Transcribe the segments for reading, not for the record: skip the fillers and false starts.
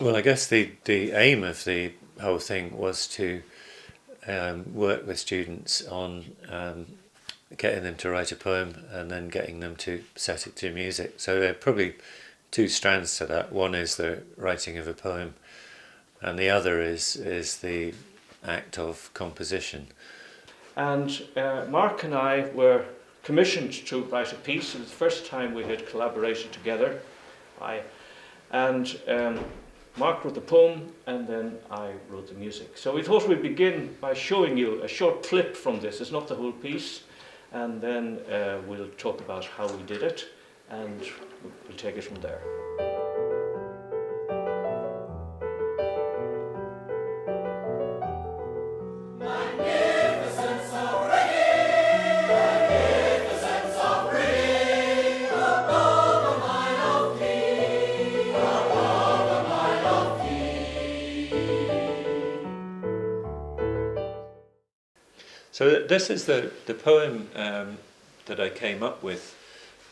Well, I guess the aim of the whole thing was to work with students on getting them to write a poem and then getting them to set it to music. So there are probably two strands to that. One is the writing of a poem, and the other is the act of composition. And Mark and I were commissioned to write a piece. It was the first time we had collaborated together. Mark wrote the poem, and then I wrote the music. So we thought we'd begin by showing you a short clip from this. It's not the whole piece, and then we'll talk about how we did it, and we'll take it from there. So this is the poem that I came up with.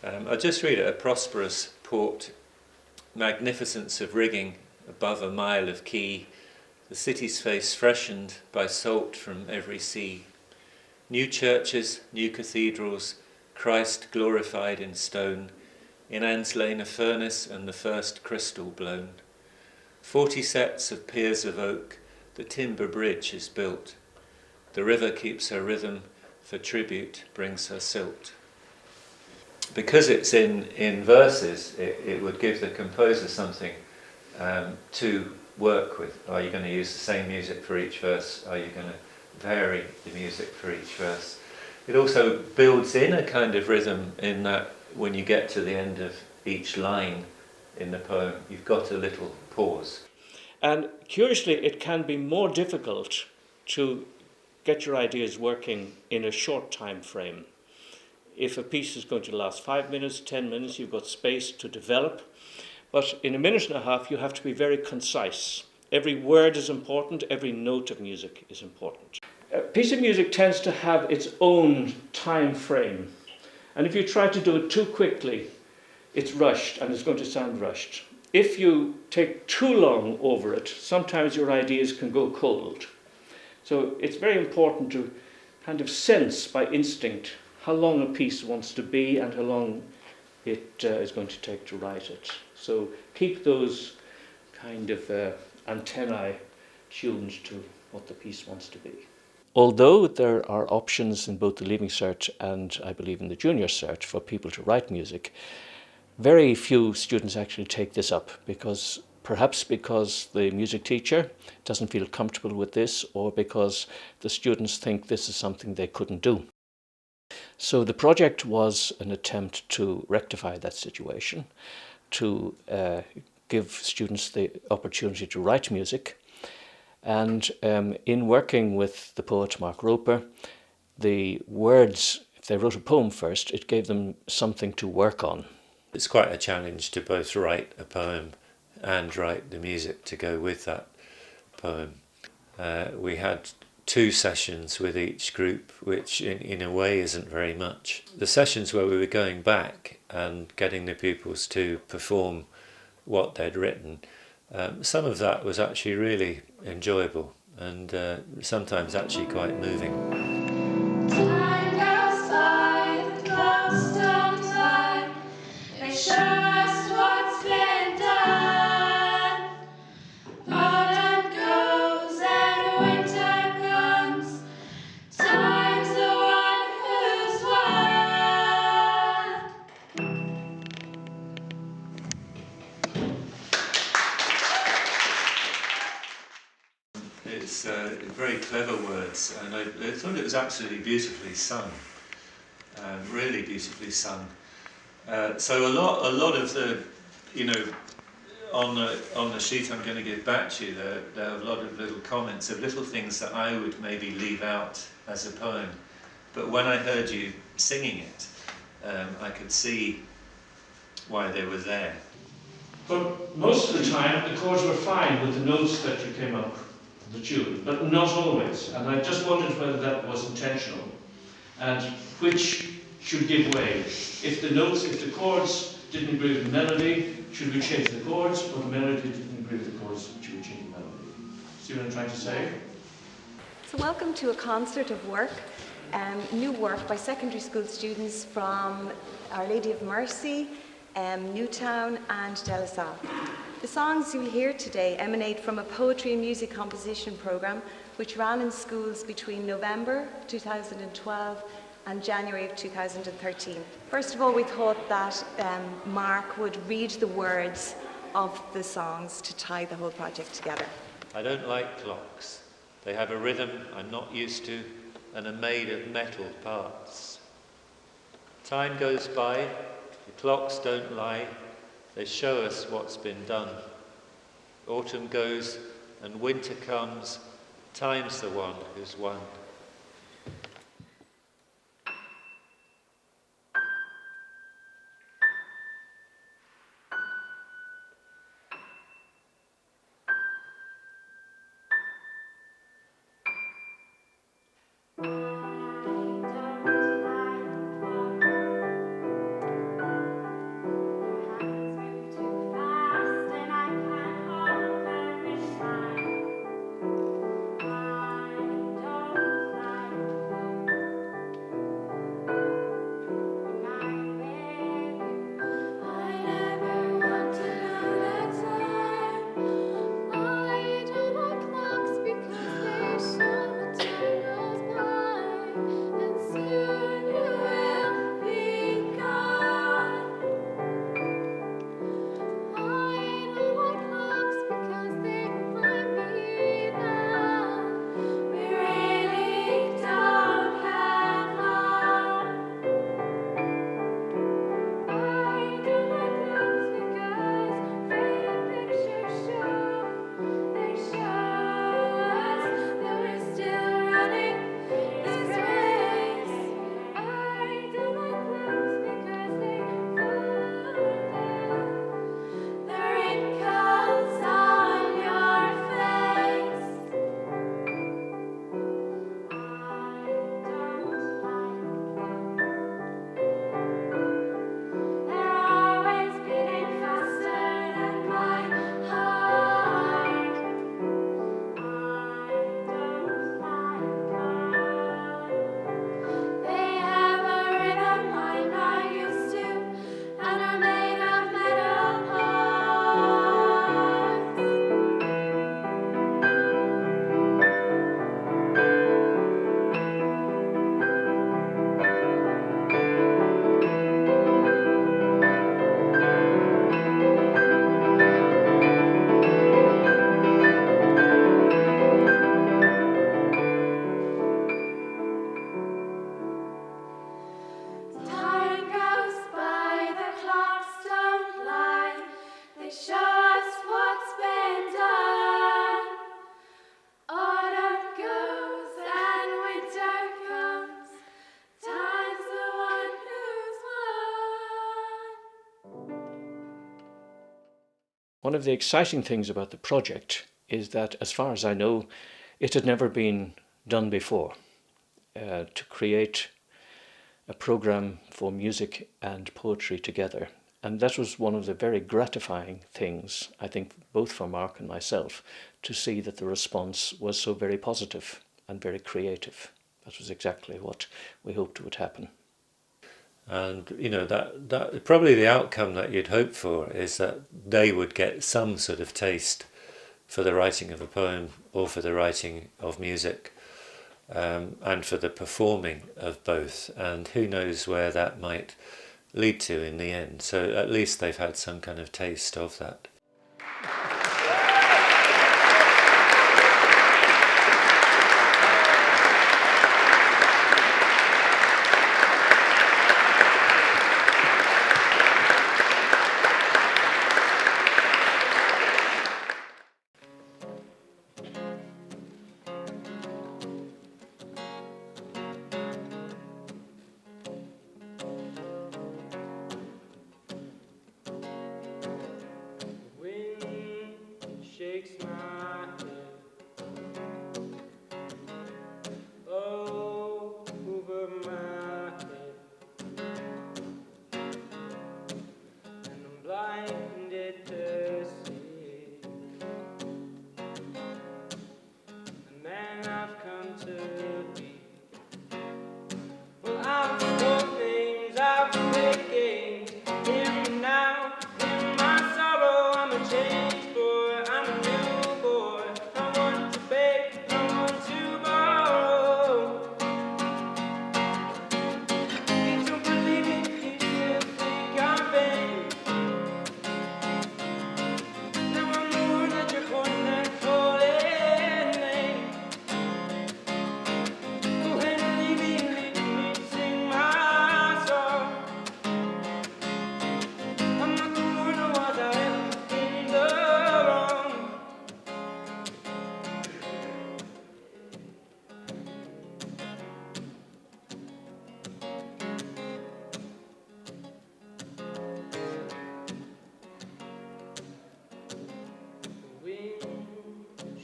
I'll just read it. A prosperous port, magnificence of rigging above a mile of quay, the city's face freshened by salt from every sea. New churches, new cathedrals, Christ glorified in stone, in Anne's Lane a furnace and the first crystal blown. 40 sets of piers of oak, the timber bridge is built. The river keeps her rhythm, for tribute brings her silt. Because it's in verses, it would give the composer something to work with. Are you going to use the same music for each verse? Are you going to vary the music for each verse? It also builds in a kind of rhythm in that when you get to the end of each line in the poem, you've got a little pause. And curiously, it can be more difficult to get your ideas working in a short time frame. If a piece is going to last 5 minutes, 10 minutes, you've got space to develop. But in a minute and a half, you have to be very concise. Every word is important, every note of music is important. A piece of music tends to have its own time frame. And if you try to do it too quickly, it's rushed and it's going to sound rushed. If you take too long over it, sometimes your ideas can go cold. So it's very important to kind of sense by instinct how long a piece wants to be and how long it is going to take to write it. So keep those kind of antennae tuned to what the piece wants to be. Although there are options in both the Leaving Cert and I believe in the Junior Cert for people to write music, very few students actually take this up perhaps because the music teacher doesn't feel comfortable with this, or because the students think this is something they couldn't do. So the project was an attempt to rectify that situation, to give students the opportunity to write music. And in working with the poet Mark Roper, the words, if they wrote a poem first, it gave them something to work on. It's quite a challenge to both write a poem and write the music to go with that poem. We had 2 sessions with each group, which in a way isn't very much. The sessions where we were going back and getting the pupils to perform what they'd written, some of that was actually really enjoyable and sometimes actually quite moving. It's very clever words, and I thought it was absolutely beautifully sung, really beautifully sung. So a lot of the, on the sheet I'm going to give back to you, there are a lot of little comments of little things that I would maybe leave out as a poem, but when I heard you singing it, I could see why they were there. But most of the time, the chords were fine with the notes that you came up with the tune, but not always. And I just wondered whether that was intentional, and which should give way. If the chords didn't agree with the melody, should we change the chords? Or the melody didn't agree with the chords, should we change the melody? See what I'm trying to say? So welcome to a concert of work, new work by secondary school students from Our Lady of Mercy, Newtown and Salle. The songs you'll hear today emanate from a poetry and music composition programme which ran in schools between November 2012 and January of 2013. First of all, we thought that Mark would read the words of the songs to tie the whole project together. I don't like clocks. They have a rhythm I'm not used to and are made of metal parts. Time goes by, the clocks don't lie, they show us what's been done. Autumn goes and winter comes, time's the one who's won. One of the exciting things about the project is that, as far as I know, it had never been done before, to create a programme for music and poetry together. And that was one of the very gratifying things, I think, both for Mark and myself, to see that the response was so very positive and very creative. That was exactly what we hoped would happen. And you know that probably the outcome that you'd hope for is that they would get some sort of taste for the writing of a poem or for the writing of music, and for the performing of both. And who knows where that might lead to in the end. So at least they've had some kind of taste of that.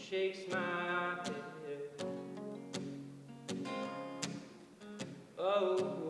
shakes my head. Oh,